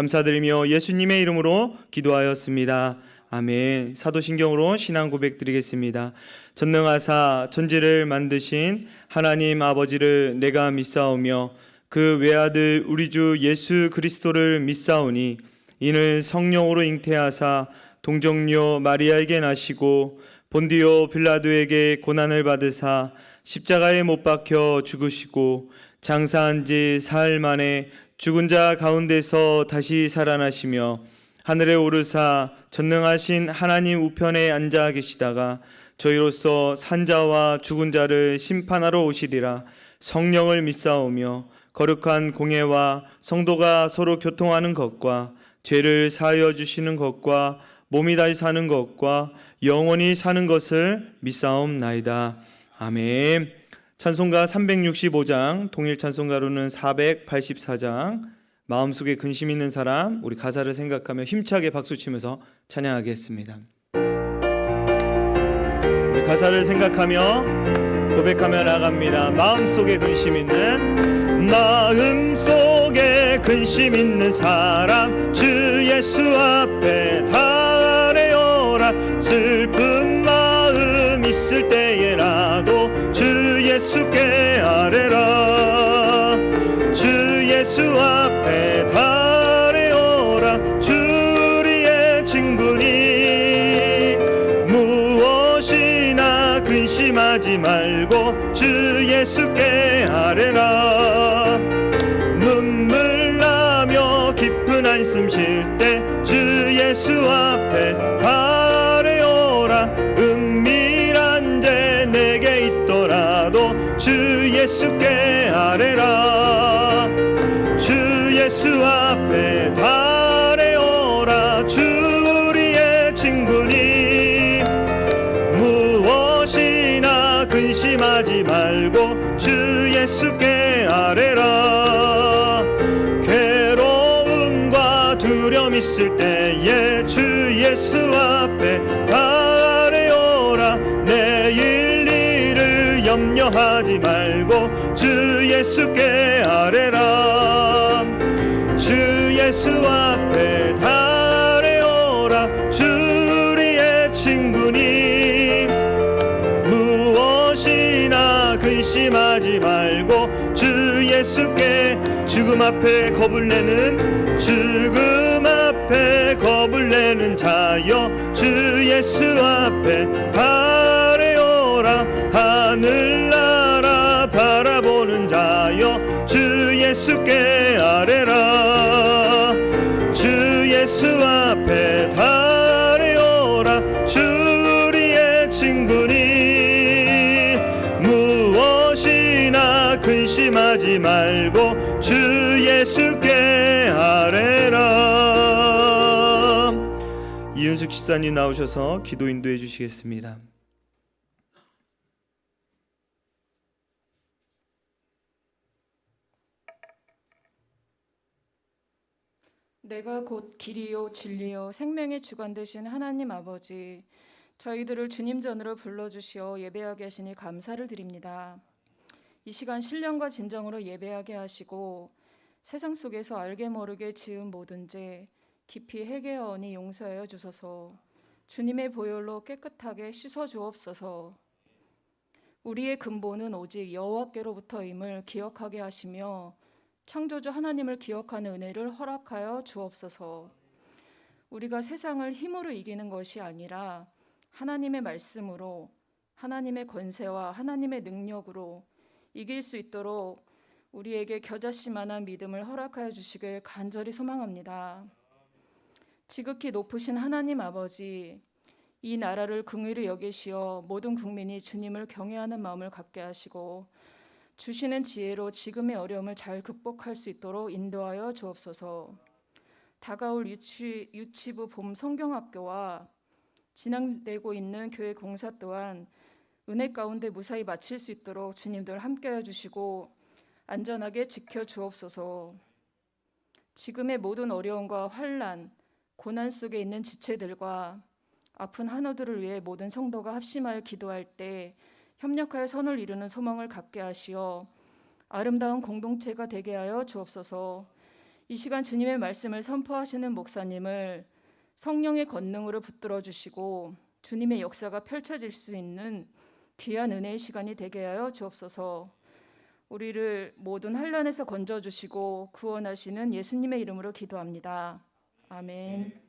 감사드리며 예수님의 이름으로 기도하였습니다. 아멘. 사도신경으로 신앙 고백 드리겠습니다. 전능하사 천지를 만드신 하나님 아버지를 내가 믿사오며 그 외아들 우리 주 예수 그리스도를 믿사오니 이는 성령으로 잉태하사 동정녀 마리아에게 나시고 본디오 빌라도에게 고난을 받으사 십자가에 못 박혀 죽으시고 장사한 지 사흘 만에 죽은 자 가운데서 다시 살아나시며 하늘에 오르사 전능하신 하나님 우편에 앉아 계시다가 저희로서 산자와 죽은 자를 심판하러 오시리라. 성령을 믿사오며 거룩한 공예와 성도가 서로 교통하는 것과 죄를 사하여 주시는 것과 몸이 다시 사는 것과 영원히 사는 것을 믿사옵나이다. 아멘. 찬송가 365장, 동일 찬송가로는 484장, 마음속에 근심 있는 사람, 우리 가사를 생각하며 힘차게 박수치면서 찬양하겠습니다. 우리 가사를 생각하며 고백하며 나갑니다. 마음속에 근심 있는 사람, 주 예수 앞에 달래어라. 슬픈 마음 있을 때에라도 주 예수께 아뢰라. 주 예수 앞에 달래어라. 주리의 친구니 무엇이나 근심하지 말고 주 예수께 아뢰라. 눈물 나며 깊은 한숨 쉴 때 주 예수 앞에 아뢰어라. 은밀한 죄 내게 있더라도 주 예수께 아뢰라. 주 예수 앞에 아뢰어라. 주 우리의 친구니 무엇이나 근심하지 말고 주 예수께 아뢰라. 괴로움과 두려움 있을 때에 주 예수 앞에 아뢰어라. 내일 일을 염려하지 말고 주 예수께 아뢰라. 주 예수 앞에 아뢰어라. 주 우리의 친구니 무엇이나 근심하지 말고 주 예수께. 죽음 앞에 겁을 내는 자여 주 예수 앞에 아뢰어라. 하늘나라 바라보는 자여 주 예수께 아뢰라. 주 예수 앞에 아뢰어라. 주 우리의 친구니 무엇이나 근심하지 말고 주 예수께 아뢰라. 이윤숙 집사님 나오셔서 기도 인도해 주시겠습니다. 내가 곧 길이요 진리요 생명의 주관 되신 하나님 아버지, 저희들을 주님 전으로 불러주시어 예배하게 하시니 감사를 드립니다. 이 시간 신령과 진정으로 예배하게 하시고 세상 속에서 알게 모르게 지은 모든 죄 깊이 회개하오니 용서하여 주소서. 주님의 보혈로 깨끗하게 씻어 주옵소서. 우리의 근본은 오직 여호와께로부터임을 기억하게 하시며 창조주 하나님을 기억하는 은혜를 허락하여 주옵소서. 우리가 세상을 힘으로 이기는 것이 아니라 하나님의 말씀으로, 하나님의 권세와 하나님의 능력으로 이길 수 있도록 우리에게 겨자씨만한 믿음을 허락하여 주시길 간절히 소망합니다. 지극히 높으신 하나님 아버지, 이 나라를 긍휼히 여기시어 모든 국민이 주님을 경외하는 마음을 갖게 하시고 주시는 지혜로 지금의 어려움을 잘 극복할 수 있도록 인도하여 주옵소서. 다가올 유치부 봄 성경학교와 진행되고 있는 교회 공사 또한 은혜 가운데 무사히 마칠 수 있도록 주님들 함께해 주시고 안전하게 지켜 주옵소서. 지금의 모든 어려움과 환난, 고난 속에 있는 지체들과 아픈 한우들을 위해 모든 성도가 합심하여 기도할 때 협력하여 선을 이루는 소망을 갖게 하시어 아름다운 공동체가 되게 하여 주옵소서. 이 시간 주님의 말씀을 선포하시는 목사님을 성령의 권능으로 붙들어 주시고 주님의 역사가 펼쳐질 수 있는 귀한 은혜의 시간이 되게 하여 주옵소서. 우리를 모든 환난에서 건져 주시고 구원하시는 예수님의 이름으로 기도합니다. 아멘.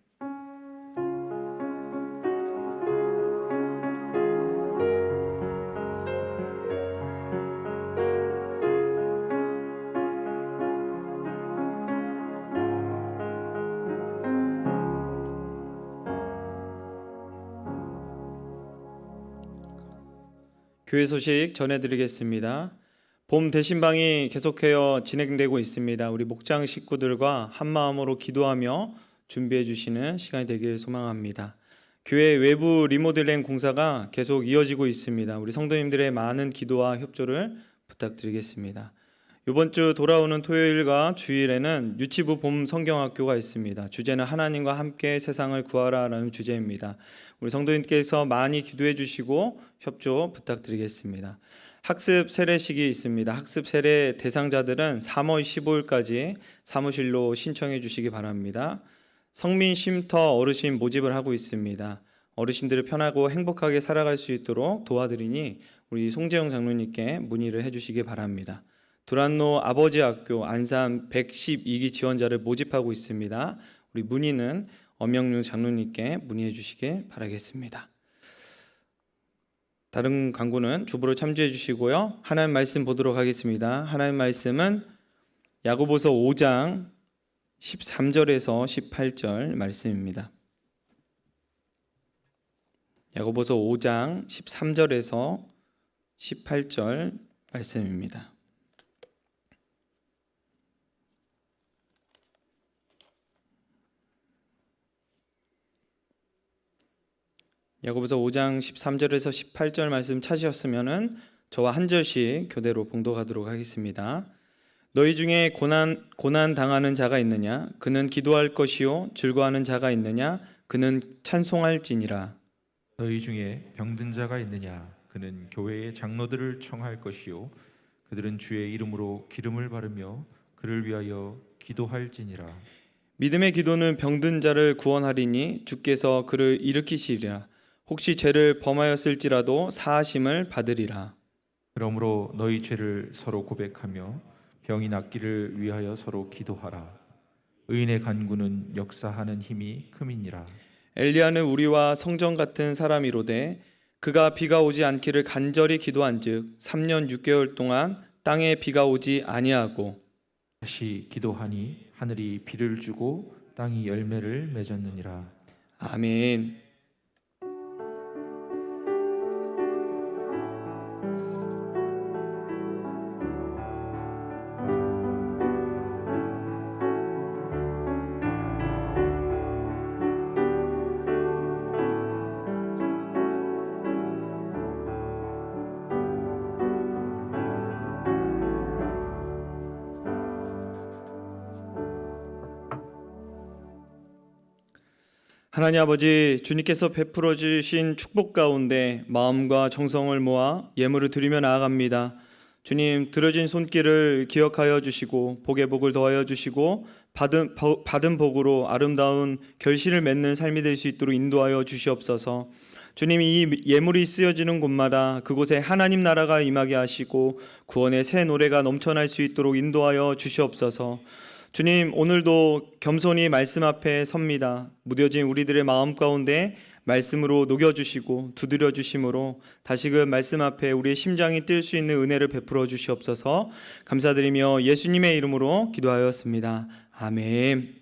교회 소식 전해드리겠습니다. 봄 대신방이 계속해서 진행되고 있습니다. 우리 목장 식구들과 한 마음으로 기도하며 준비해 주시는 시간이 되길 소망합니다. 교회 외부 리모델링 공사가 계속 이어지고 있습니다. 우리 성도님들의 많은 기도와 협조를 부탁드리겠습니다. 이번 주 돌아오는 토요일과 주일에는 유치부 봄 성경학교가 있습니다. 주제는 하나님과 함께 세상을 구하라라는 주제입니다. 우리 성도님께서 많이 기도해 주시고 협조 부탁드리겠습니다. 학습 세례식이 있습니다. 학습 세례 대상자들은 3월 15일까지 사무실로 신청해 주시기 바랍니다. 성민 쉼터 어르신 모집을 하고 있습니다. 어르신들을 편하고 행복하게 살아갈 수 있도록 도와드리니 우리 송재영 장로님께 문의를 해주시기 바랍니다. 두란노 아버지 학교 안산 112기 지원자를 모집하고 있습니다. 우리 문의는 엄영윤 장로님께 문의해 주시길 바라겠습니다. 다른 광고는 주보로 참조해 주시고요. 하나님 말씀 보도록 하겠습니다. 하나님 말씀은 야고보서 5장 13절에서 18절 말씀입니다. 야고보서 5장 13절에서 18절 말씀입니다. 야고보서 5장 13절에서 18절 말씀 찾으셨으면은 저와 한 절씩 교대로 봉독하도록 하겠습니다. 너희 중에 고난 당하는 자가 있느냐? 그는 기도할 것이요 즐거워하는 자가 있느냐? 그는 찬송할지니라. 너희 중에 병든 자가 있느냐? 그는 교회의 장로들을 청할 것이요 그들은 주의 이름으로 기름을 바르며 그를 위하여 기도할지니라. 믿음의 기도는 병든 자를 구원하리니 주께서 그를 일으키시리라. 혹시 죄를 범하였을지라도 사하심을 받으리라. 그러므로 너희 죄를 서로 고백하며 병이 낫기를 위하여 서로 기도하라. 의인의 간구는 역사하는 힘이 큼이니라. 엘리야는 우리와 성전 같은 사람이로되 그가 비가 오지 않기를 간절히 기도한즉 3년 6개월 동안 땅에 비가 오지 아니하고 다시 기도하니 하늘이 비를 주고 땅이 열매를 맺었느니라. 아멘. 하나님 아버지, 주님께서 베풀어 주신 축복 가운데 마음과 정성을 모아 예물을 드리며 나아갑니다. 주님, 들어진 손길을 기억하여 주시고 복의 복을 더하여 주시고 받은 복으로 아름다운 결실을 맺는 삶이 될 수 있도록 인도하여 주시옵소서. 주님, 이 예물이 쓰여지는 곳마다 그곳에 하나님 나라가 임하게 하시고 구원의 새 노래가 넘쳐날 수 있도록 인도하여 주시옵소서. 주님, 오늘도 겸손히 말씀 앞에 섭니다. 무뎌진 우리들의 마음 가운데 말씀으로 녹여주시고 두드려 주심으로 다시금 말씀 앞에 우리의 심장이 뛸 수 있는 은혜를 베풀어 주시옵소서. 감사드리며 예수님의 이름으로 기도하였습니다. 아멘.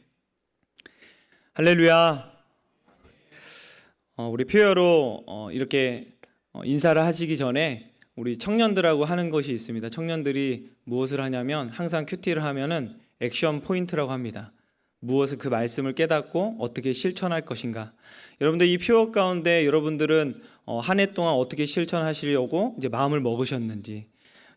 할렐루야. 우리 표어로 이렇게 인사를 하시기 전에 우리 청년들하고 하는 것이 있습니다. 청년들이 무엇을 하냐면 항상 큐티를 하면은 액션 포인트라고 합니다. 무엇을 그 말씀을 깨닫고 어떻게 실천할 것인가. 여러분들 이 표어 가운데 여러분들은 한 해 동안 어떻게 실천하시려고 이제 마음을 먹으셨는지,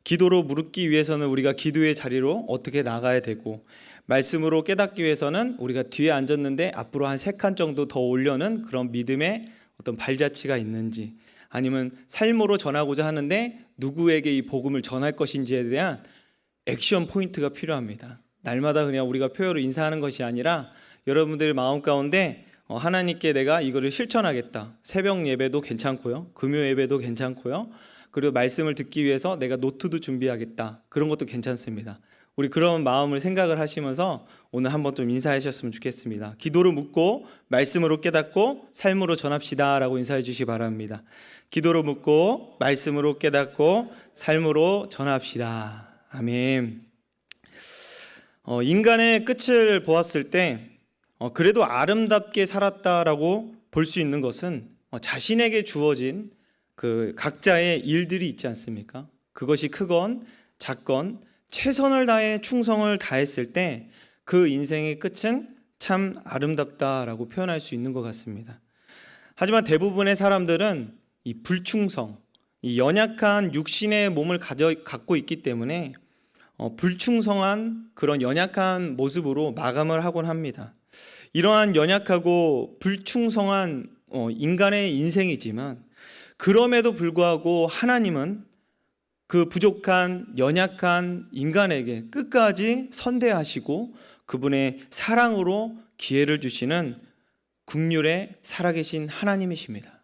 기도로 무릅기 위해서는 우리가 기도의 자리로 어떻게 나가야 되고, 말씀으로 깨닫기 위해서는 우리가 뒤에 앉았는데 앞으로 한 3칸 정도 더 올려는 그런 믿음의 어떤 발자취가 있는지, 아니면 삶으로 전하고자 하는데 누구에게 이 복음을 전할 것인지에 대한 액션 포인트가 필요합니다. 날마다 그냥 우리가 표어로 인사하는 것이 아니라 여러분들의 마음 가운데 하나님께 내가 이거를 실천하겠다. 새벽 예배도 괜찮고요. 금요 예배도 괜찮고요. 그리고 말씀을 듣기 위해서 내가 노트도 준비하겠다. 그런 것도 괜찮습니다. 우리 그런 마음을 생각을 하시면서 오늘 한번 좀 인사하셨으면 좋겠습니다. 기도로 묻고 말씀으로 깨닫고 삶으로 전합시다 라고 인사해 주시기 바랍니다. 기도로 묻고 말씀으로 깨닫고 삶으로 전합시다. 아멘. 인간의 끝을 보았을 때 그래도 아름답게 살았다라고 볼 수 있는 것은 자신에게 주어진 그 각자의 일들이 있지 않습니까? 그것이 크건 작건 최선을 다해 충성을 다했을 때 그 인생의 끝은 참 아름답다라고 표현할 수 있는 것 같습니다. 하지만 대부분의 사람들은 이 불충성, 이 연약한 육신의 몸을 갖고 있기 때문에 불충성한 그런 연약한 모습으로 마감을 하곤 합니다. 이러한 연약하고 불충성한 인간의 인생이지만 그럼에도 불구하고 하나님은 그 부족한 연약한 인간에게 끝까지 선대하시고 그분의 사랑으로 기회를 주시는 긍휼의 살아계신 하나님이십니다.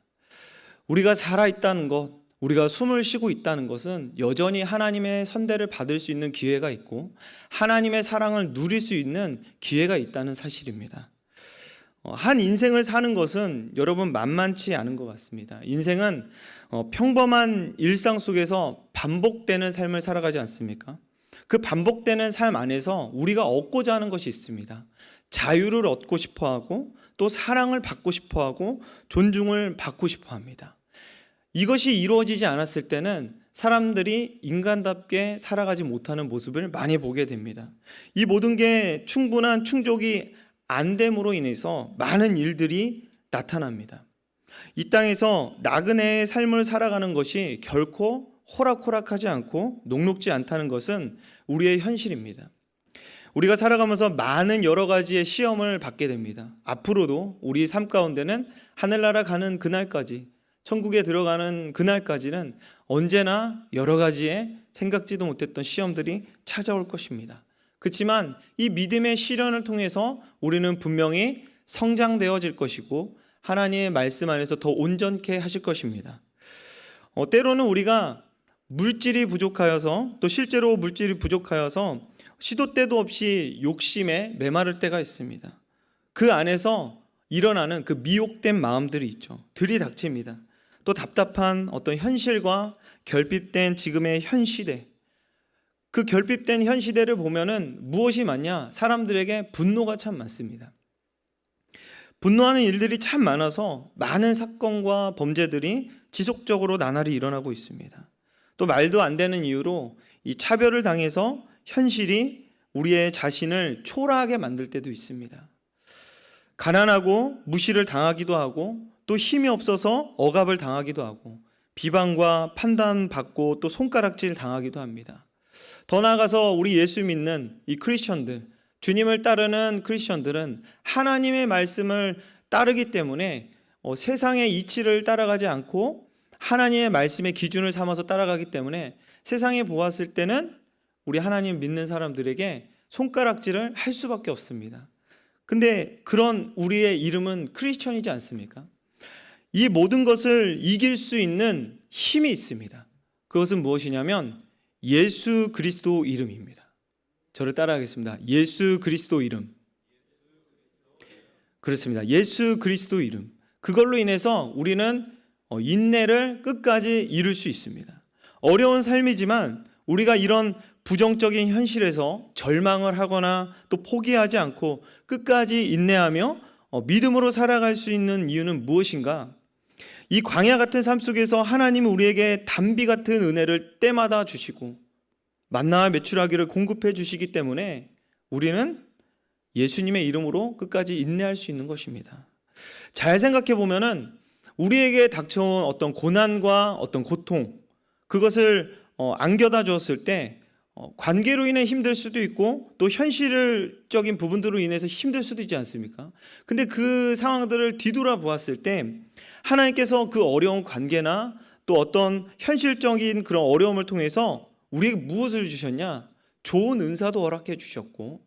우리가 살아있다는 것, 우리가 숨을 쉬고 있다는 것은 여전히 하나님의 선대를 받을 수 있는 기회가 있고 하나님의 사랑을 누릴 수 있는 기회가 있다는 사실입니다. 한 인생을 사는 것은 여러분 만만치 않은 것 같습니다. 인생은 평범한 일상 속에서 반복되는 삶을 살아가지 않습니까? 그 반복되는 삶 안에서 우리가 얻고자 하는 것이 있습니다. 자유를 얻고 싶어하고 또 사랑을 받고 싶어하고 존중을 받고 싶어합니다. 이것이 이루어지지 않았을 때는 사람들이 인간답게 살아가지 못하는 모습을 많이 보게 됩니다. 이 모든 게 충분한 충족이 안 됨으로 인해서 많은 일들이 나타납니다. 이 땅에서 나그네의 삶을 살아가는 것이 결코 호락호락하지 않고 녹록지 않다는 것은 우리의 현실입니다. 우리가 살아가면서 많은 여러 가지의 시험을 받게 됩니다. 앞으로도 우리 삶 가운데는 하늘나라 가는 그날까지, 천국에 들어가는 그날까지는 언제나 여러 가지의 생각지도 못했던 시험들이 찾아올 것입니다. 그렇지만 이 믿음의 시련을 통해서 우리는 분명히 성장되어질 것이고 하나님의 말씀 안에서 더 온전케 하실 것입니다. 때로는 우리가 물질이 부족하여서 또 실제로 물질이 부족하여서 시도 때도 없이 욕심에 메마를 때가 있습니다. 그 안에서 일어나는 그 미혹된 마음들이 있죠. 들이닥칩니다. 또 답답한 어떤 현실과 결핍된 지금의 현 시대, 그 결핍된 현 시대를 보면은 무엇이 많냐? 사람들에게 분노가 참 많습니다. 분노하는 일들이 참 많아서 많은 사건과 범죄들이 지속적으로 나날이 일어나고 있습니다. 또 말도 안 되는 이유로 이 차별을 당해서 현실이 우리의 자신을 초라하게 만들 때도 있습니다. 가난하고 무시를 당하기도 하고 또 힘이 없어서 억압을 당하기도 하고 비방과 판단받고 또 손가락질 당하기도 합니다. 더 나아가서 우리 예수 믿는 이 크리스천들, 주님을 따르는 크리스천들은 하나님의 말씀을 따르기 때문에 세상의 이치를 따라가지 않고 하나님의 말씀의 기준을 삼아서 따라가기 때문에 세상에 보았을 때는 우리 하나님 믿는 사람들에게 손가락질을 할 수밖에 없습니다. 근데 그런 우리의 이름은 크리스천이지 않습니까? 이 모든 것을 이길 수 있는 힘이 있습니다. 그것은 무엇이냐면 예수 그리스도 이름입니다. 저를 따라하겠습니다. 예수 그리스도 이름. 그렇습니다. 예수 그리스도 이름. 그걸로 인해서 우리는 인내를 끝까지 이룰 수 있습니다. 어려운 삶이지만 우리가 이런 부정적인 현실에서 절망을 하거나 또 포기하지 않고 끝까지 인내하며 믿음으로 살아갈 수 있는 이유는 무엇인가? 이 광야 같은 삶 속에서 하나님은 우리에게 단비 같은 은혜를 때마다 주시고 만나와 메추라기를 공급해 주시기 때문에 우리는 예수님의 이름으로 끝까지 인내할 수 있는 것입니다. 잘 생각해 보면은 우리에게 닥쳐온 어떤 고난과 어떤 고통, 그것을 안겨다 주었을 때 관계로 인해 힘들 수도 있고 또 현실적인 부분들로 인해서 힘들 수도 있지 않습니까? 근데 그 상황들을 뒤돌아보았을 때 하나님께서 그 어려운 관계나 또 어떤 현실적인 그런 어려움을 통해서 우리에게 무엇을 주셨냐? 좋은 은사도 허락해 주셨고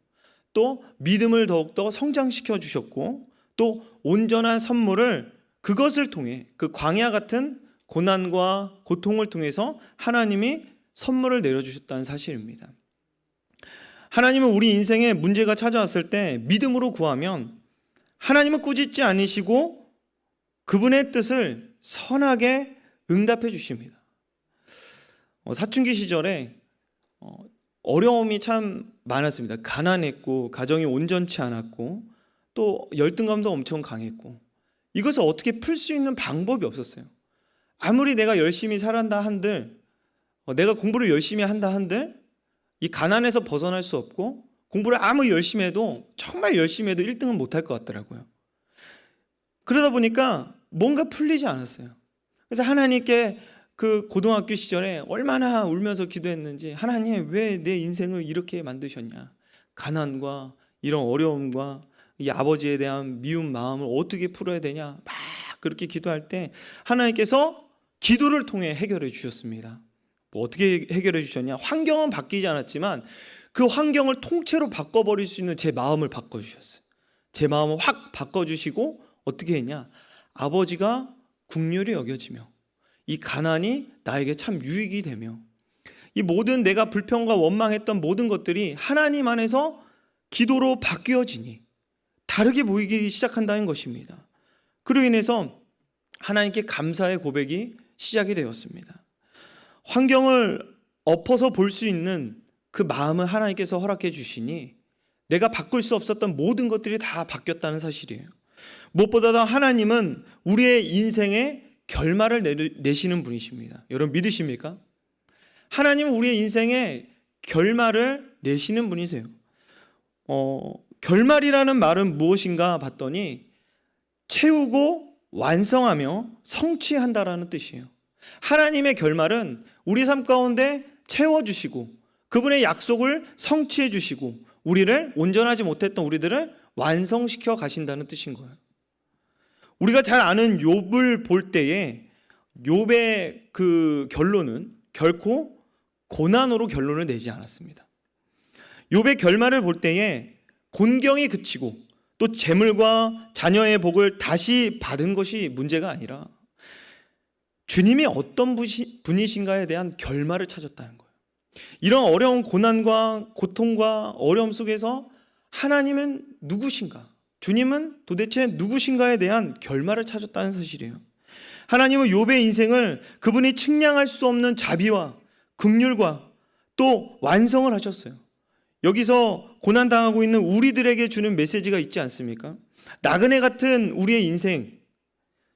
또 믿음을 더욱더 성장시켜 주셨고 또 온전한 선물을 그것을 통해 그 광야 같은 고난과 고통을 통해서 하나님이 선물을 내려주셨다는 사실입니다. 하나님은 우리 인생에 문제가 찾아왔을 때 믿음으로 구하면 하나님은 꾸짖지 않으시고 그분의 뜻을 선하게 응답해 주십니다. 사춘기 시절에 어려움이 참 많았습니다. 가난했고 가정이 온전치 않았고 또 열등감도 엄청 강했고 이것을 어떻게 풀 수 있는 방법이 없었어요. 아무리 내가 열심히 살았다 한들 내가 공부를 열심히 한다 한들 이 가난에서 벗어날 수 없고 공부를 아무리 열심히 해도 정말 열심히 해도 1등은 못할 것 같더라고요. 그러다 보니까 뭔가 풀리지 않았어요. 그래서 하나님께 그 고등학교 시절에 얼마나 울면서 기도했는지 하나님 왜 내 인생을 이렇게 만드셨냐. 가난과 이런 어려움과 이 아버지에 대한 미운 마음을 어떻게 풀어야 되냐. 막 그렇게 기도할 때 하나님께서 기도를 통해 해결해 주셨습니다. 뭐 어떻게 해결해 주셨냐. 환경은 바뀌지 않았지만 그 환경을 통째로 바꿔버릴 수 있는 제 마음을 바꿔주셨어요. 제 마음을 확 바꿔주시고 어떻게 했냐. 아버지가 긍휼히 여겨지며 이 가난이 나에게 참 유익이 되며 이 모든 내가 불평과 원망했던 모든 것들이 하나님 안에서 기도로 바뀌어지니 다르게 보이기 시작한다는 것입니다. 그로 인해서 하나님께 감사의 고백이 시작이 되었습니다. 환경을 엎어서 볼 수 있는 그 마음을 하나님께서 허락해 주시니 내가 바꿀 수 없었던 모든 것들이 다 바뀌었다는 사실이에요. 무엇보다도 하나님은 우리의 인생에 결말을 내시는 분이십니다. 여러분 믿으십니까? 하나님은 우리의 인생에 결말을 내시는 분이세요. 결말이라는 말은 무엇인가 봤더니 채우고 완성하며 성취한다라는 뜻이에요. 하나님의 결말은 우리 삶 가운데 채워주시고 그분의 약속을 성취해 주시고 우리를 온전하지 못했던 우리들을 완성시켜 가신다는 뜻인 거예요. 우리가 잘 아는 욥을 볼 때에 욥의 그 결론은 결코 고난으로 결론을 내지 않았습니다. 욥의 결말을 볼 때에 곤경이 그치고 또 재물과 자녀의 복을 다시 받은 것이 문제가 아니라 주님이 어떤 분이신가에 대한 결말을 찾았다는 거예요. 이런 어려운 고난과 고통과 어려움 속에서 하나님은 누구신가? 주님은 도대체 누구신가에 대한 결말을 찾았다는 사실이에요. 하나님은 욥의 인생을 그분이 측량할 수 없는 자비와 긍휼과 또 완성을 하셨어요. 여기서 고난당하고 있는 우리들에게 주는 메시지가 있지 않습니까? 나그네 같은 우리의 인생,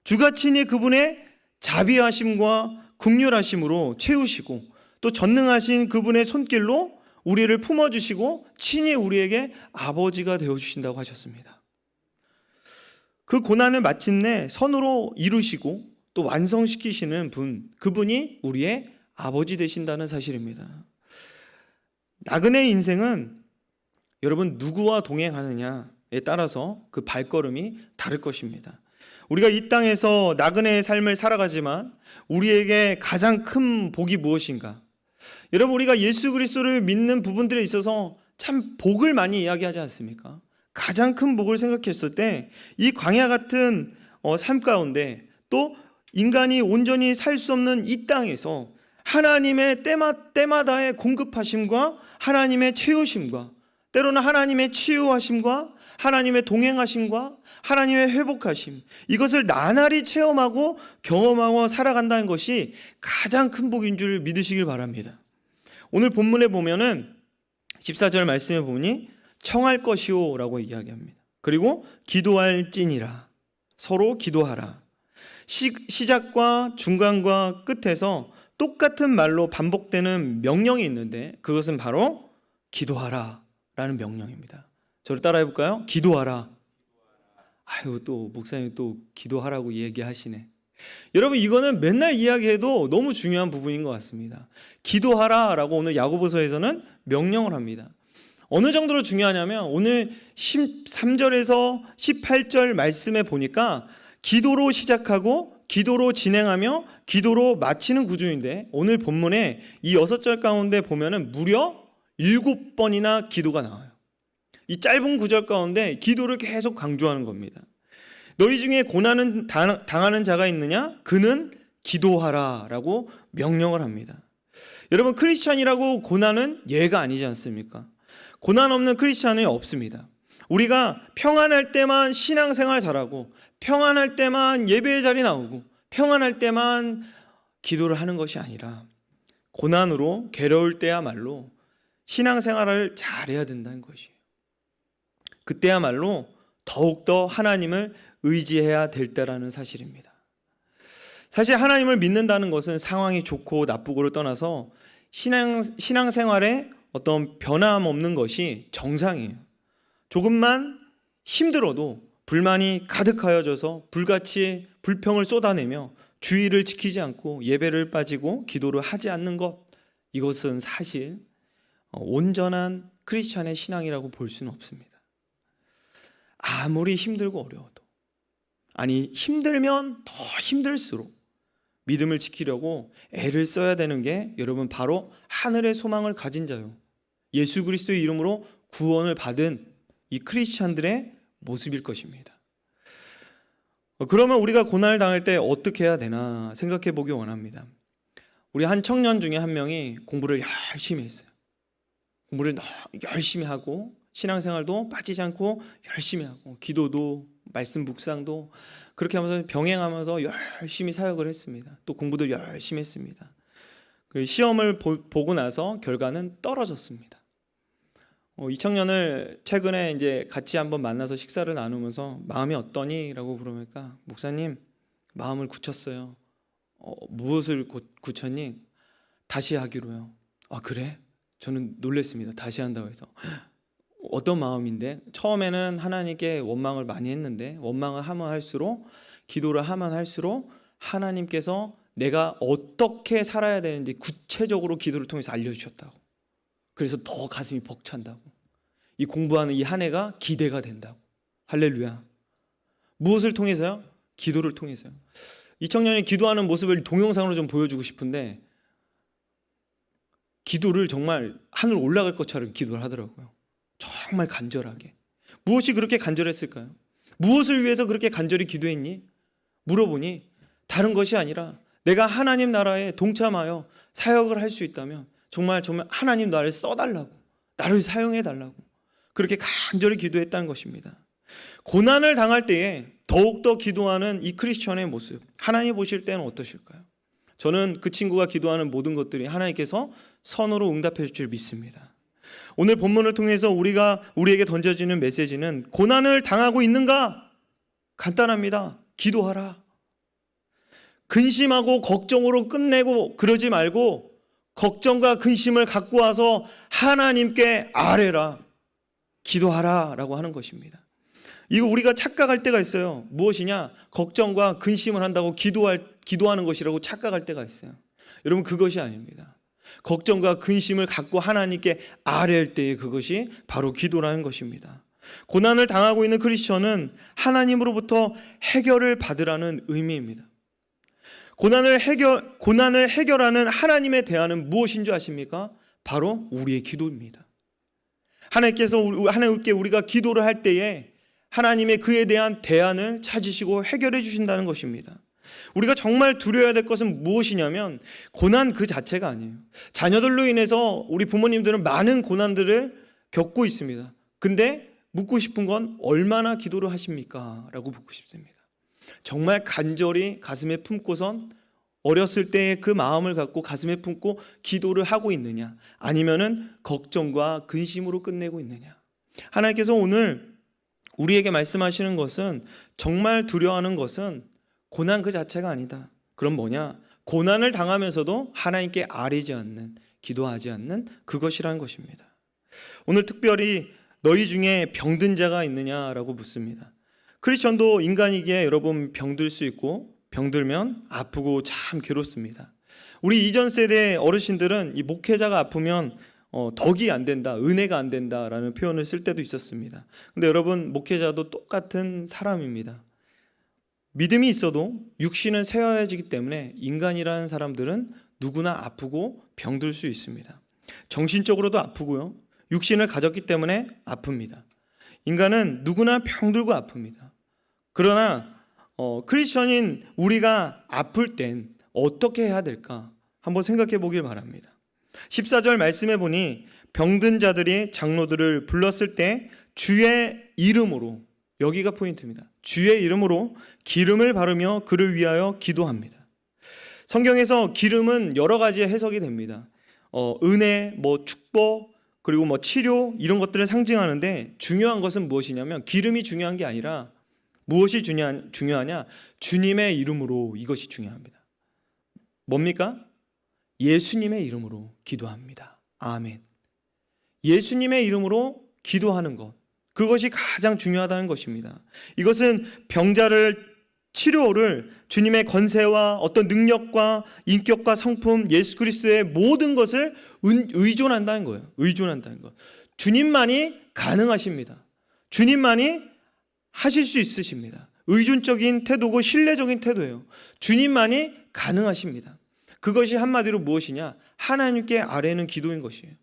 주가 친히 그분의 자비하심과 긍휼하심으로 채우시고 또 전능하신 그분의 손길로 우리를 품어주시고 친히 우리에게 아버지가 되어주신다고 하셨습니다. 그 고난을 마침내 선으로 이루시고 또 완성시키시는 분, 그분이 우리의 아버지 되신다는 사실입니다. 나그네의 인생은 여러분 누구와 동행하느냐에 따라서 그 발걸음이 다를 것입니다. 우리가 이 땅에서 나그네의 삶을 살아가지만 우리에게 가장 큰 복이 무엇인가? 여러분 우리가 예수 그리스도를 믿는 부분들에 있어서 참 복을 많이 이야기하지 않습니까? 가장 큰 복을 생각했을 때 이 광야 같은 삶 가운데 또 인간이 온전히 살 수 없는 이 땅에서 하나님의 때마다의 공급하심과 하나님의 채우심과 때로는 하나님의 치유하심과 하나님의 동행하심과 하나님의 회복하심, 이것을 나날이 체험하고 경험하고 살아간다는 것이 가장 큰 복인 줄 믿으시길 바랍니다. 오늘 본문에 보면은 14절 말씀에 보니 청할 것이오 라고 이야기합니다. 그리고 기도할지니라, 서로 기도하라. 시작과 중간과 끝에서 똑같은 말로 반복되는 명령이 있는데 그것은 바로 기도하라 라는 명령입니다. 저를 따라해 볼까요? 기도하라. 아유, 또 목사님 또 기도하라고 얘기하시네. 여러분 이거는 맨날 이야기해도 너무 중요한 부분인 것 같습니다. 기도하라 라고 오늘 야고보서에서는 명령을 합니다. 어느 정도로 중요하냐면 오늘 13절에서 18절 말씀에 보니까 기도로 시작하고 기도로 진행하며 기도로 마치는 구조인데 오늘 본문에 이 6절 가운데 보면은 무려 7번이나 기도가 나와요. 이 짧은 구절 가운데 기도를 계속 강조하는 겁니다. 너희 중에 고난은 당하는 자가 있느냐? 그는 기도하라 라고 명령을 합니다. 여러분, 크리스찬이라고 고난은 예가 아니지 않습니까? 고난 없는 크리스찬이 없습니다. 우리가 평안할 때만 신앙생활 잘하고, 평안할 때만 예배의 자리 나오고, 평안할 때만 기도를 하는 것이 아니라 고난으로 괴로울 때야말로 신앙생활을 잘해야 된다는 것이에요. 그때야말로 더욱더 하나님을 의지해야 될 때라는 사실입니다. 사실 하나님을 믿는다는 것은 상황이 좋고 나쁘고를 떠나서 신앙생활에 어떤 변함없는 것이 정상이에요. 조금만 힘들어도 불만이 가득하여져서 불같이 불평을 쏟아내며 주의를 지키지 않고 예배를 빠지고 기도를 하지 않는 것, 이것은 사실 온전한 크리스찬의 신앙이라고 볼 수는 없습니다. 아무리 힘들고 어려워도, 아니 힘들면 더 힘들수록 믿음을 지키려고 애를 써야 되는 게 여러분 바로 하늘의 소망을 가진 자요, 예수 그리스도의 이름으로 구원을 받은 이 크리스찬들의 모습일 것입니다. 그러면 우리가 고난을 당할 때 어떻게 해야 되나 생각해 보기 원합니다. 우리 한 청년 중에 한 명이 공부를 열심히 했어요. 공부를 열심히 하고 신앙생활도 빠지지 않고 열심히 하고 기도도 말씀 묵상도 그렇게 하면서 병행하면서 열심히 사역을 했습니다. 또 공부도 열심히 했습니다. 시험을 보고 나서 결과는 떨어졌습니다. 이 청년을 최근에 이제 같이 한번 만나서 식사를 나누면서 마음이 어떠니? 라고 물으니까 목사님, 마음을 굳혔어요. 무엇을 굳혔니? 다시 하기로요. 아, 그래? 저는 놀랐습니다. 다시 한다고 해서. 어떤 마음인데? 처음에는 하나님께 원망을 많이 했는데 원망을 하면 할수록, 기도를 하면 할수록 하나님께서 내가 어떻게 살아야 되는지 구체적으로 기도를 통해서 알려주셨다고. 그래서 더 가슴이 벅찬다고. 이 공부하는 이 한 해가 기대가 된다고. 할렐루야. 무엇을 통해서요? 기도를 통해서요. 이 청년이 기도하는 모습을 동영상으로 좀 보여주고 싶은데 기도를 정말 하늘 올라갈 것처럼 기도를 하더라고요. 정말 간절하게. 무엇이 그렇게 간절했을까요? 무엇을 위해서 그렇게 간절히 기도했니? 물어보니 다른 것이 아니라 내가 하나님 나라에 동참하여 사역을 할 수 있다면 정말 하나님 나를 써달라고, 나를 사용해달라고 그렇게 간절히 기도했다는 것입니다. 고난을 당할 때에 더욱더 기도하는 이 크리스천의 모습, 하나님 보실 때는 어떠실까요? 저는 그 친구가 기도하는 모든 것들이 하나님께서 선으로 응답해 줄 줄 믿습니다. 오늘 본문을 통해서 우리에게 던져지는 메시지는 고난을 당하고 있는가? 간단합니다. 기도하라. 근심하고 걱정으로 끝내고 그러지 말고 걱정과 근심을 갖고 와서 하나님께 아뢰라. 기도하라 라고 하는 것입니다. 이거 우리가 착각할 때가 있어요. 무엇이냐? 걱정과 근심을 한다고 기도하는 것이라고 착각할 때가 있어요. 여러분, 그것이 아닙니다. 걱정과 근심을 갖고 하나님께 아뢰할 때에 그것이 바로 기도라는 것입니다. 고난을 당하고 있는 크리스천은 하나님으로부터 해결을 받으라는 의미입니다. 고난을 해결하는 하나님의 대안은 무엇인 줄 아십니까? 바로 우리의 기도입니다. 하나님께 우리가 기도를 할 때에 하나님의 그에 대한 대안을 찾으시고 해결해 주신다는 것입니다. 우리가 정말 두려워야 될 것은 무엇이냐면 고난 그 자체가 아니에요. 자녀들로 인해서 우리 부모님들은 많은 고난들을 겪고 있습니다. 근데 묻고 싶은 건 얼마나 기도를 하십니까? 라고 묻고 싶습니다. 정말 간절히 가슴에 품고선 어렸을 때의 그 마음을 갖고 가슴에 품고 기도를 하고 있느냐, 아니면은 걱정과 근심으로 끝내고 있느냐. 하나님께서 오늘 우리에게 말씀하시는 것은 정말 두려워하는 것은 고난 그 자체가 아니다. 그럼 뭐냐? 고난을 당하면서도 하나님께 아뢰지 않는, 기도하지 않는 그것이라는 것입니다. 오늘 특별히 너희 중에 병든 자가 있느냐라고 묻습니다. 크리스천도 인간이기에 여러분 병들 수 있고 병들면 아프고 참 괴롭습니다. 우리 이전 세대 어르신들은 이 목회자가 아프면 덕이 안 된다, 은혜가 안 된다라는 표현을 쓸 때도 있었습니다. 근데 여러분, 목회자도 똑같은 사람입니다. 믿음이 있어도 육신은 세워야지기 때문에 인간이라는 사람들은 누구나 아프고 병들 수 있습니다. 정신적으로도 아프고요. 육신을 가졌기 때문에 아픕니다. 인간은 누구나 병들고 아픕니다. 그러나 크리스천인 우리가 아플 땐 어떻게 해야 될까? 한번 생각해 보길 바랍니다. 14절 말씀해 보니 병든 자들이 장로들을 불렀을 때 주의 이름으로, 여기가 포인트입니다. 주의 이름으로 기름을 바르며 그를 위하여 기도합니다. 성경에서 기름은 여러 가지 해석이 됩니다. 은혜, 축복, 그리고 치료 이런 것들을 상징하는데 중요한 것은 무엇이냐면 기름이 중요한 게 아니라 무엇이 중요하냐? 주님의 이름으로, 이것이 중요합니다. 뭡니까? 예수님의 이름으로 기도합니다. 아멘. 예수님의 이름으로 기도하는 것, 그것이 가장 중요하다는 것입니다. 이것은 병자를 치료를 주님의 권세와 어떤 능력과 인격과 성품, 예수 그리스도의 모든 것을 의존한다는 거예요. 의존한다는 것. 주님만이 가능하십니다. 주님만이 하실 수 있으십니다. 의존적인 태도고 신뢰적인 태도예요. 주님만이 가능하십니다. 그것이 한마디로 무엇이냐? 하나님께 아뢰는 기도인 것이에요.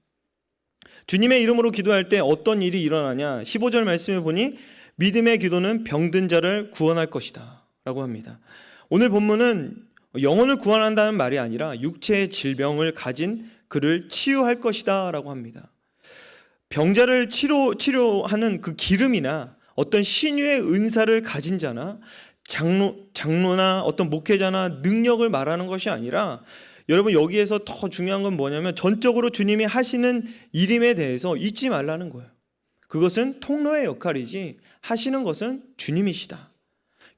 주님의 이름으로 기도할 때 어떤 일이 일어나냐? 15절 말씀을 보니 믿음의 기도는 병든 자를 구원할 것이다 라고 합니다. 오늘 본문은 영혼을 구원한다는 말이 아니라 육체의 질병을 가진 그를 치유할 것이다 라고 합니다. 병자를 치료하는 그 기름이나 어떤 신유의 은사를 가진 자나 장로나 어떤 목회자나 능력을 말하는 것이 아니라, 여러분 여기에서 더 중요한 건 뭐냐면 전적으로 주님이 하시는 일임에 대해서 잊지 말라는 거예요. 그것은 통로의 역할이지 하시는 것은 주님이시다.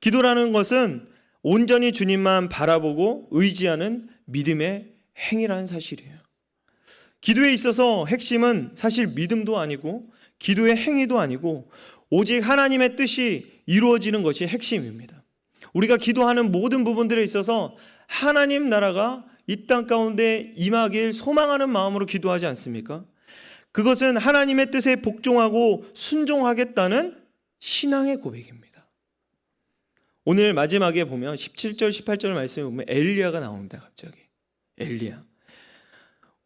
기도라는 것은 온전히 주님만 바라보고 의지하는 믿음의 행위라는 사실이에요. 기도에 있어서 핵심은 사실 믿음도 아니고 기도의 행위도 아니고 오직 하나님의 뜻이 이루어지는 것이 핵심입니다. 우리가 기도하는 모든 부분들에 있어서 하나님 나라가 이 땅 가운데 임하길 소망하는 마음으로 기도하지 않습니까? 그것은 하나님의 뜻에 복종하고 순종하겠다는 신앙의 고백입니다. 오늘 마지막에 보면 17절 18절 말씀에 보면 엘리야가 나옵니다. 갑자기 엘리야.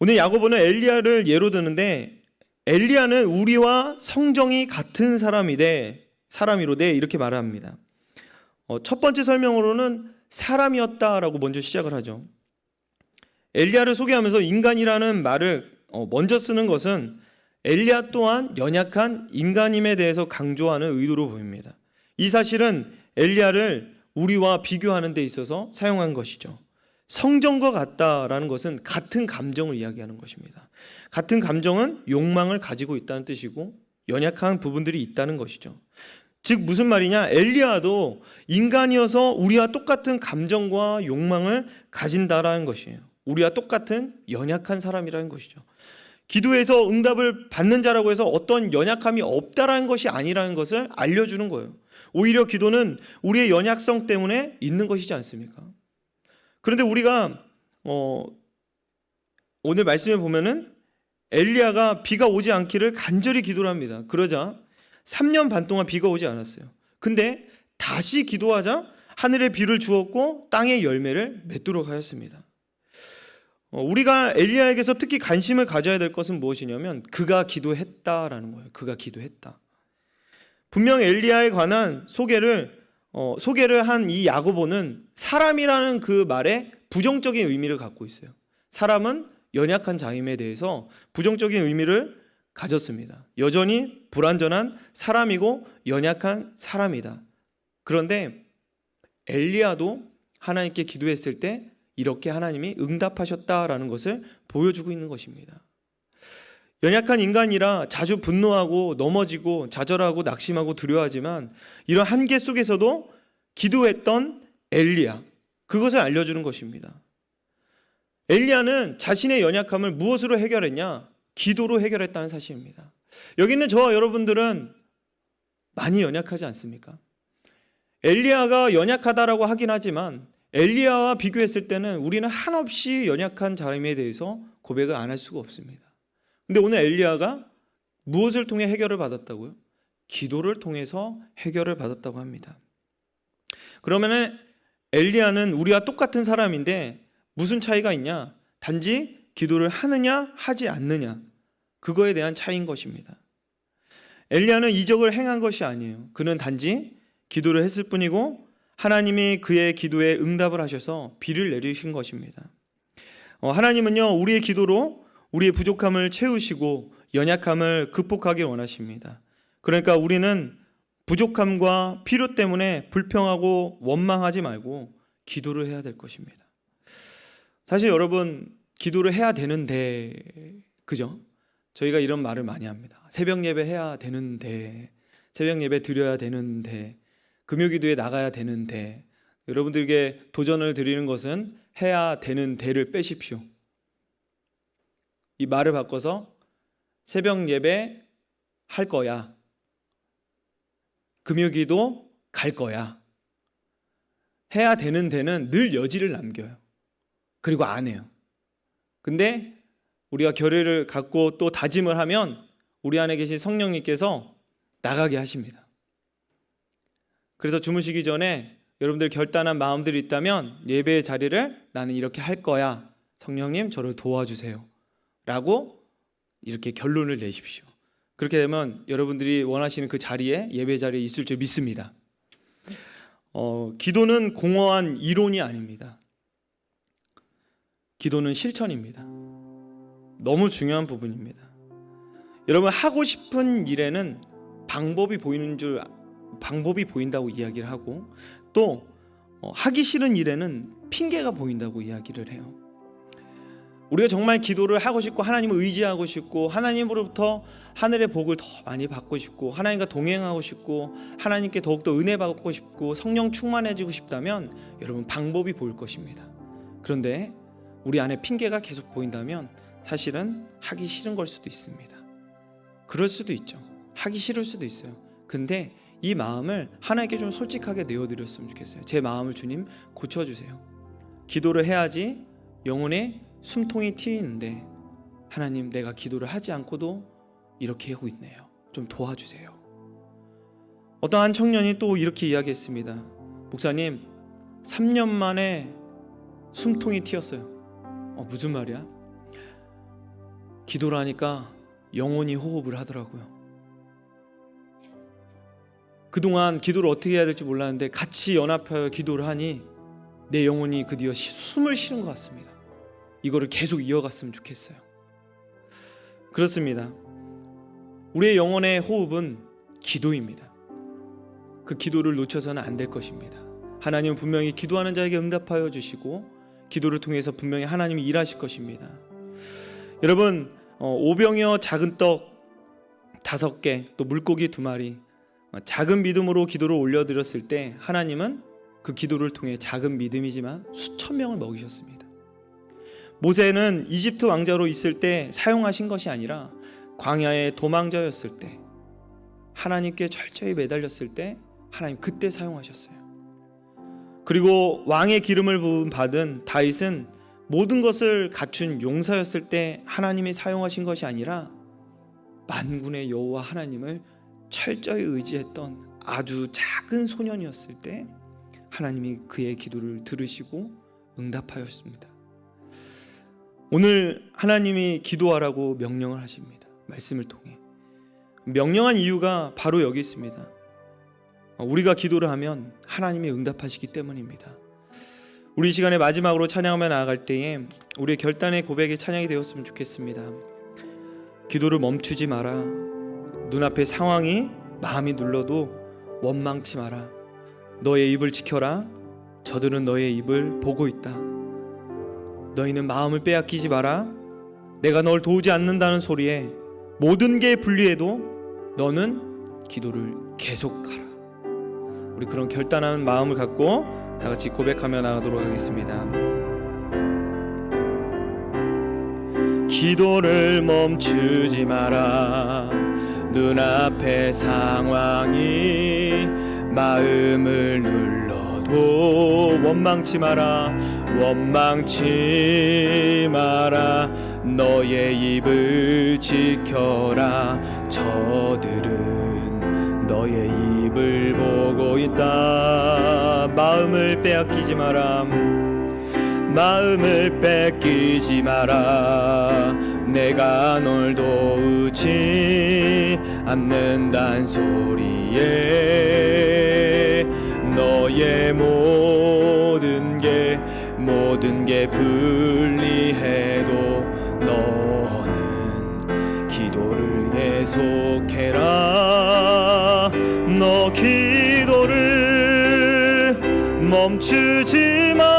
오늘 야고보는 엘리야를 예로 드는데, 엘리야는 우리와 성정이 같은 사람이로되 이렇게 말합니다. 첫 번째 설명으로는 사람이었다라고 먼저 시작을 하죠. 엘리야를 소개하면서 인간이라는 말을 먼저 쓰는 것은 엘리야 또한 연약한 인간임에 대해서 강조하는 의도로 보입니다. 이 사실은 엘리야를 우리와 비교하는 데 있어서 사용한 것이죠. 성정과 같다라는 것은 같은 감정을 이야기하는 것입니다. 같은 감정은 욕망을 가지고 있다는 뜻이고 연약한 부분들이 있다는 것이죠. 즉 무슨 말이냐? 엘리야도 인간이어서 우리와 똑같은 감정과 욕망을 가진다라는 것이에요. 우리와 똑같은 연약한 사람이라는 것이죠. 기도에서 응답을 받는 자라고 해서 어떤 연약함이 없다라는 것이 아니라는 것을 알려주는 거예요. 오히려 기도는 우리의 연약성 때문에 있는 것이지 않습니까? 그런데 우리가 오늘 말씀에 보면은 엘리야가 비가 오지 않기를 간절히 기도를 합니다. 그러자 3년 반 동안 비가 오지 않았어요. 근데 다시 기도하자 하늘에 비를 주었고 땅의 열매를 맺도록 하였습니다. 우리가 엘리야에게서 특히 관심을 가져야 될 것은 무엇이냐면 그가 기도했다라는 거예요. 그가 기도했다. 분명 엘리야에 관한 소개를 한 이 야고보는 사람이라는 그 말에 부정적인 의미를 갖고 있어요. 사람은 연약한 자임에 대해서 부정적인 의미를 가졌습니다. 여전히 불완전한 사람이고 연약한 사람이다. 그런데 엘리야도 하나님께 기도했을 때 이렇게 하나님이 응답하셨다라는 것을 보여주고 있는 것입니다. 연약한 인간이라 자주 분노하고 넘어지고 좌절하고 낙심하고 두려워하지만 이런 한계 속에서도 기도했던 엘리야, 그것을 알려주는 것입니다. 엘리야는 자신의 연약함을 무엇으로 해결했냐? 기도로 해결했다는 사실입니다. 여기 있는 저와 여러분들은 많이 연약하지 않습니까? 엘리야가 연약하다라고 하긴 하지만 엘리야와 비교했을 때는 우리는 한없이 연약한 자임에 대해서 고백을 안 할 수가 없습니다. 근데 오늘 엘리야가 무엇을 통해 해결을 받았다고요? 기도를 통해서 해결을 받았다고 합니다. 그러면은 엘리야는 우리와 똑같은 사람인데 무슨 차이가 있냐? 단지 기도를 하느냐 하지 않느냐, 그거에 대한 차이인 것입니다. 엘리야는 이적을 행한 것이 아니에요. 그는 단지 기도를 했을 뿐이고 하나님이 그의 기도에 응답을 하셔서 비를 내리신 것입니다. 하나님은요, 우리의 기도로 우리의 부족함을 채우시고 연약함을 극복하길 원하십니다. 그러니까 우리는 부족함과 필요 때문에 불평하고 원망하지 말고 기도를 해야 될 것입니다. 사실 여러분, 기도를 해야 되는데, 그죠? 저희가 이런 말을 많이 합니다. 새벽 예배 해야 되는데, 새벽 예배 드려야 되는데, 금요기도에 나가야 되는데. 여러분들에게 도전을 드리는 것은 해야 되는 데를 빼십시오. 이 말을 바꿔서 새벽 예배 할 거야, 금요기도 갈 거야. 해야 되는 데는 늘 여지를 남겨요. 그리고 안 해요. 근데 우리가 결의를 갖고 또 다짐을 하면 우리 안에 계신 성령님께서 나가게 하십니다. 그래서 주무시기 전에 여러분들 결단한 마음들이 있다면 예배의 자리를 나는 이렇게 할 거야, 성령님 저를 도와주세요 라고 이렇게 결론을 내십시오. 그렇게 되면 여러분들이 원하시는 그 자리에, 예배 자리에 있을 줄 믿습니다. 기도는 공허한 이론이 아닙니다. 기도는 실천입니다. 너무 중요한 부분입니다. 여러분, 하고 싶은 일에는 방법이 보인다고 이야기를 하고, 또 하기 싫은 일에는 핑계가 보인다고 이야기를 해요. 우리가 정말 기도를 하고 싶고 하나님을 의지하고 싶고 하나님으로부터 하늘의 복을 더 많이 받고 싶고 하나님과 동행하고 싶고 하나님께 더욱더 은혜 받고 싶고 성령 충만해지고 싶다면 여러분, 방법이 보일 것입니다. 그런데 우리 안에 핑계가 계속 보인다면 사실은 하기 싫은 걸 수도 있습니다. 그럴 수도 있죠. 하기 싫을 수도 있어요. 근데 이 마음을 하나님께 좀 솔직하게 내어드렸으면 좋겠어요. 제 마음을 주님 고쳐주세요. 기도를 해야지 영혼에 숨통이 트이는데 하나님, 내가 기도를 하지 않고도 이렇게 하고 있네요. 좀 도와주세요. 어떤 한 청년이 또 이렇게 이야기했습니다. 목사님, 3년 만에 숨통이 튀었어요. 무슨 말이야? 기도를 하니까 영혼이 호흡을 하더라고요. 그동안 기도를 어떻게 해야 될지 몰랐는데 같이 연합하여 기도를 하니 내 영혼이 드디어 숨을 쉬는 것 같습니다. 이거를 계속 이어갔으면 좋겠어요. 그렇습니다. 우리의 영혼의 호흡은 기도입니다. 그 기도를 놓쳐서는 안 될 것입니다. 하나님은 분명히 기도하는 자에게 응답하여 주시고 기도를 통해서 분명히 하나님이 일하실 것입니다. 여러분, 오병이어 작은 떡 5개, 또 물고기 2마리, 작은 믿음으로 기도를 올려드렸을 때 하나님은 그 기도를 통해 작은 믿음이지만 수천 명을 먹이셨습니다. 모세는 이집트 왕자로 있을 때 사용하신 것이 아니라 광야의 도망자였을 때, 하나님께 철저히 매달렸을 때 하나님 그때 사용하셨어요. 그리고 왕의 기름을 부음 받은 다윗은 모든 것을 갖춘 용사였을 때 하나님이 사용하신 것이 아니라 만군의 여호와 하나님을 철저히 의지했던 아주 작은 소년이었을 때 하나님이 그의 기도를 들으시고 응답하였습니다. 오늘 하나님이 기도하라고 명령을 하십니다. 말씀을 통해 명령한 이유가 바로 여기 있습니다. 우리가 기도를 하면 하나님이 응답하시기 때문입니다. 우리 시간의 마지막으로 찬양하며 나아갈 때에 우리의 결단의 고백이 찬양이 되었으면 좋겠습니다. 기도를 멈추지 마라. 눈앞의 상황이 마음이 눌러도 원망치 마라. 너의 입을 지켜라. 저들은 너의 입을 보고 있다. 너희는 마음을 빼앗기지 마라. 내가 널 도우지 않는다는 소리에 모든 게 불리해도 너는 기도를 계속하라. 우리 그런 결단한 마음을 갖고 다 같이 고백하며 나가도록 하겠습니다. 기도를 멈추지 마라. 눈앞의 상황이 마음을 눌러도 원망치 마라. 원망치 마라. 너의 입을 지켜라. 저들은 너의 입을 보고 있다. 마음을 빼앗기지 마라. 마음을 뺏기지 마라. 내가 널 도우지 않는단 소리에 너의 모든 게 불리해도 너는 기도를 계속해라. 너 기도를 멈추지 마라.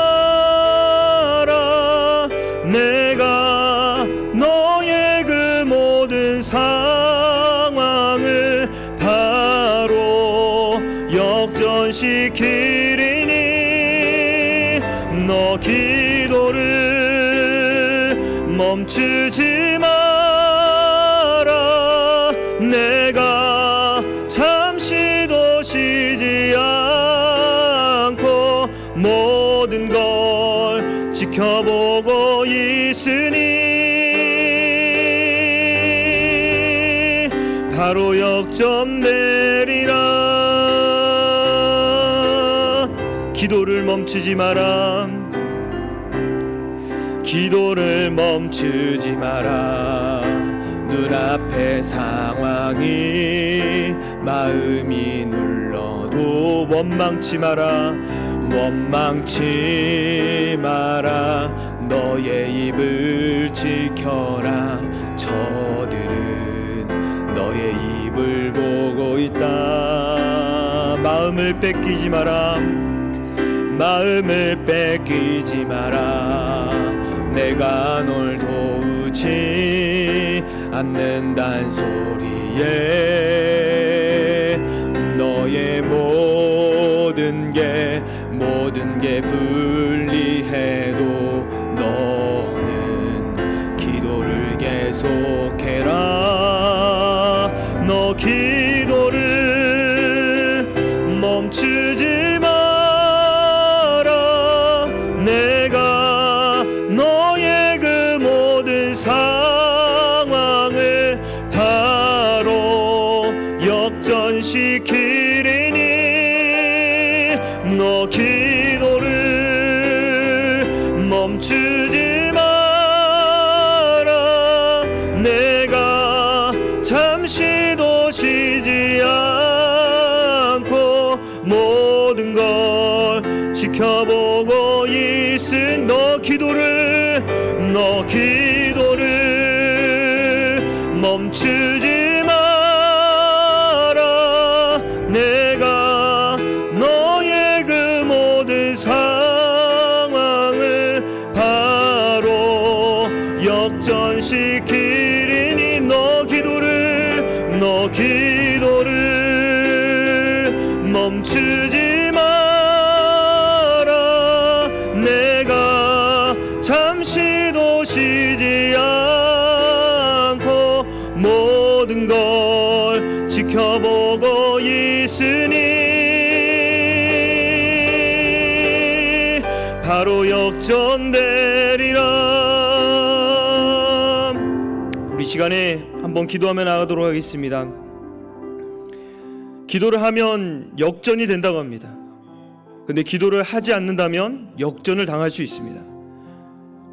내가 너의 그 모든 상황을 바로 역전시키리니 너 기도를 멈추지 마라. 내가 잠시도 쉬지 않고 모든 걸 지켜보고 있으니 바로 역전되리라. 기도를 멈추지 마라. 기도를 멈추지 마라. 눈앞의 상황이 마음이 눌러도 원망치 마라. 원망치 마라. 너의 입을 지켜라. 저들은 너의 입을 보고 있다. 마음을 뺏기지 마라. 마음을 뺏기지 마라. 내가 널 도우지 않는단 소리에 너의 모든 게 불리해도 너는 기도를 계속해라. 너 기도를 멈추지 마라. 내가 너의 그 모든 상황을 바로 역전시키리니 너 기도를 멈추지 마라. 내가 잠시도 쉬지 않고 모든 걸 지켜보고 있은 너 기도를 멈추지 마라. 내가 너의 그 모든 상황을 바로 역전시키리니 너 기도를 멈추지 마라. 내가 잠시도 쉬지 않고 모든 걸 지켜보고 있으니 바로 역전되리라. 우리 시간에 한번 기도하며 나가도록 하겠습니다. 기도를 하면 역전이 된다고 합니다. 근데 기도를 하지 않는다면 역전을 당할 수 있습니다.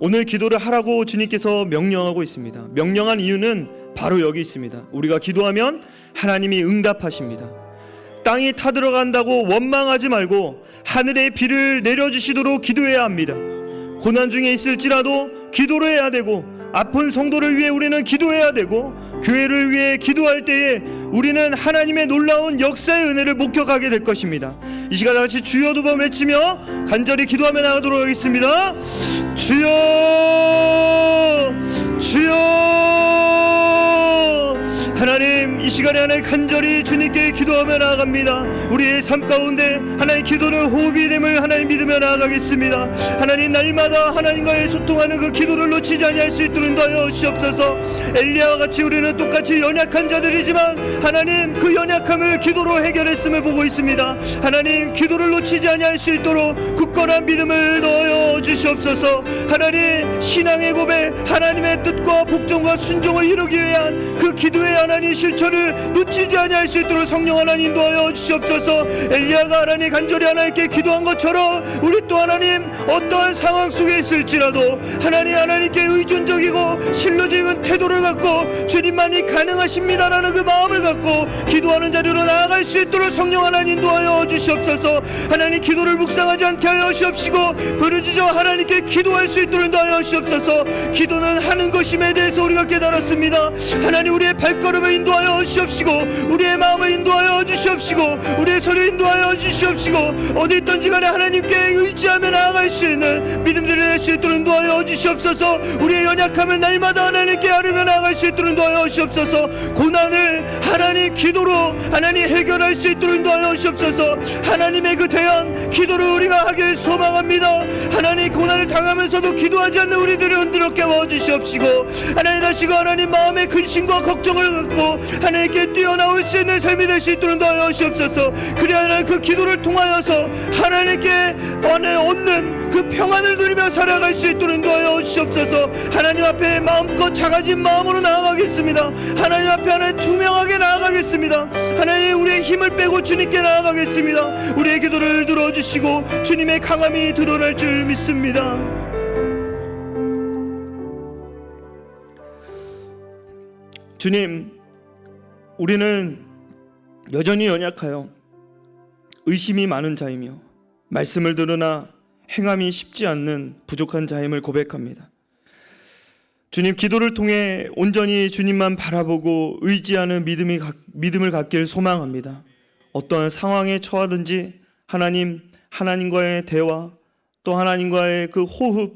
오늘 기도를 하라고 주님께서 명령하고 있습니다. 명령한 이유는 바로 여기 있습니다. 우리가 기도하면 하나님이 응답하십니다. 땅이 타들어간다고 원망하지 말고 하늘의 비를 내려주시도록 기도해야 합니다. 고난 중에 있을지라도 기도를 해야 되고, 아픈 성도를 위해 우리는 기도해야 되고, 교회를 위해 기도할 때에 우리는 하나님의 놀라운 역사의 은혜를 목격하게 될 것입니다. 이 시간 다같이 주여 두 번 외치며 간절히 기도하며 나가도록 하겠습니다. 주여, 주여. 하나님, 이 시간에 하나님 간절히 주님께 기도하며 나아갑니다. 우리의 삶 가운데 하나님 기도는 호흡이 됨을 하나님 믿으며 나아가겠습니다. 하나님, 날마다 하나님과의 소통하는 그 기도를 놓치지 아니할 수 있도록 인도하여 주옵소서. 엘리야와 같이 우리는 똑같이 연약한 자들이지만 하나님, 그 연약함을 기도로 해결했음을 보고 있습니다. 하나님, 기도를 놓치지 아니할 수 있도록 굳건한 믿음을 넣어 주시옵소서. 하나님, 신앙의 고백, 하나님의 뜻과 복종과 순종을 이루기 위한 그 기도의 하나님 실천을 기도를 놓치지 아니할 수 있도록 성령 하나님 인도하여 주시옵소서. 엘리야가 하나님 간절히 하나님께 기도한 것처럼 우리 또 하나님 어떠한 상황 속에 있을지라도 하나님께 의존적이고 신뢰적인 태도를 갖고 주님만이 가능하십니다라는 그 마음을 갖고 기도하는 자리로 나아갈 수 있도록 성령 하나님 인도하여 주시옵소서. 하나님 기도를 묵상하지 않게 하여 주시옵시고 부르짖어 하나님께 기도할 수 있도록 인도하여 주시옵소서. 기도는 하는 것임에 대해서 우리가 깨달았습니다. 하나님 우리의 발걸음을 인도하여 주시옵시고 우리의 마음을 인도하여 주시옵시고 우리의 소리를 인도하여 주시옵시고 어디 있든지 간에 하나님께 의지하며 나아갈 수 있는 믿음들을 낼 수 있도록 인도하여 주시옵소서. 우리의 연약함을 날마다 하나님께 아뢰며 나아갈 수 있도록 인도하여 주시옵소서. 고난을 하나님 기도로 하나님 해결할 수 있도록 인도하여 주시옵소서. 하나님의 그 대한 기도를 우리가 하길 소망합니다. 하나님 고난을 당하면서도 기도하지 않는 우리들을 흔들어 깨워 주시옵시고 하나님 다시금 하나님 마음의 근심과 걱정을 갖고 하나님께 뛰어나올 수 있는 삶이 될 수 있도록 인도하여 주시옵소서. 그래야 하나님 그 기도를 통하여서 하나님께 얻는 그 평안을 누리며 살아갈 수 있도록 인도하여 주시옵소서. 하나님 앞에 마음껏 작아진 마음으로 나아가겠습니다. 하나님 앞에 하나님 투명하게 나아가겠습니다. 하나님 우리의 힘을 빼고 주님께 나아가겠습니다. 우리의 기도를 들어주시고 주님의 강함이 드러날 줄 믿습니다. 주님, 우리는 여전히 연약하여 의심이 많은 자이며 말씀을 들으나 행함이 쉽지 않는 부족한 자임을 고백합니다. 주님, 기도를 통해 온전히 주님만 바라보고 의지하는 믿음을 갖길 소망합니다. 어떠한 상황에 처하든지 하나님과의 대화, 또 하나님과의 그 호흡,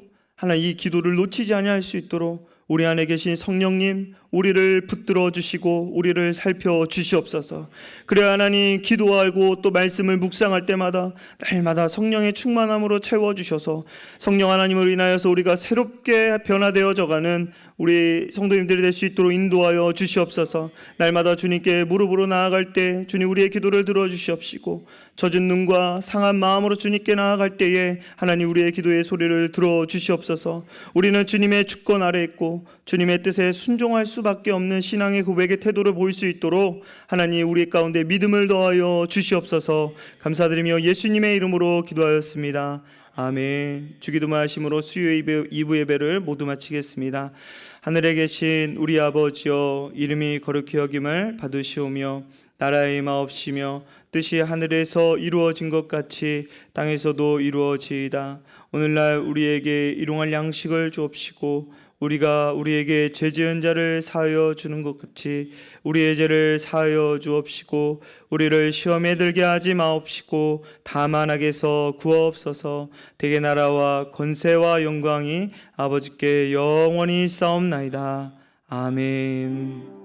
이 기도를 놓치지 아니할 수 있도록 우리 안에 계신 성령님, 우리를 붙들어 주시고 우리를 살펴 주시옵소서. 그래야 하나님 기도하고 또 말씀을 묵상할 때마다 날마다 성령의 충만함으로 채워 주셔서 성령 하나님을 인하여서 우리가 새롭게 변화되어져가는 우리 성도님들이 될 수 있도록 인도하여 주시옵소서. 날마다 주님께 무릎으로 나아갈 때 주님 우리의 기도를 들어주시옵시고 젖은 눈과 상한 마음으로 주님께 나아갈 때에 하나님 우리의 기도의 소리를 들어주시옵소서. 우리는 주님의 주권 아래 있고 주님의 뜻에 순종할 수밖에 없는 신앙의 고백의 태도를 보일 수 있도록 하나님 우리 가운데 믿음을 더하여 주시옵소서. 감사드리며 예수님의 이름으로 기도하였습니다. 아멘. 주기도만 하심으로 수요 2부 예배를 모두 마치겠습니다. 하늘에 계신 우리 아버지여, 이름이 거룩히 여김을 받으시오며 나라의 임하옵시며 뜻이 하늘에서 이루어진 것 같이 땅에서도 이루어지이다. 오늘날 우리에게 일용할 양식을 주옵시고 우리가 우리에게 죄 지은 자를 사하여 주는 것 같이 우리의 죄를 사하여 주옵시고 우리를 시험에 들게 하지 마옵시고 다만 악에서 구하옵소서. 대개 나라와 권세와 영광이 아버지께 영원히 싸움나이다. 아멘.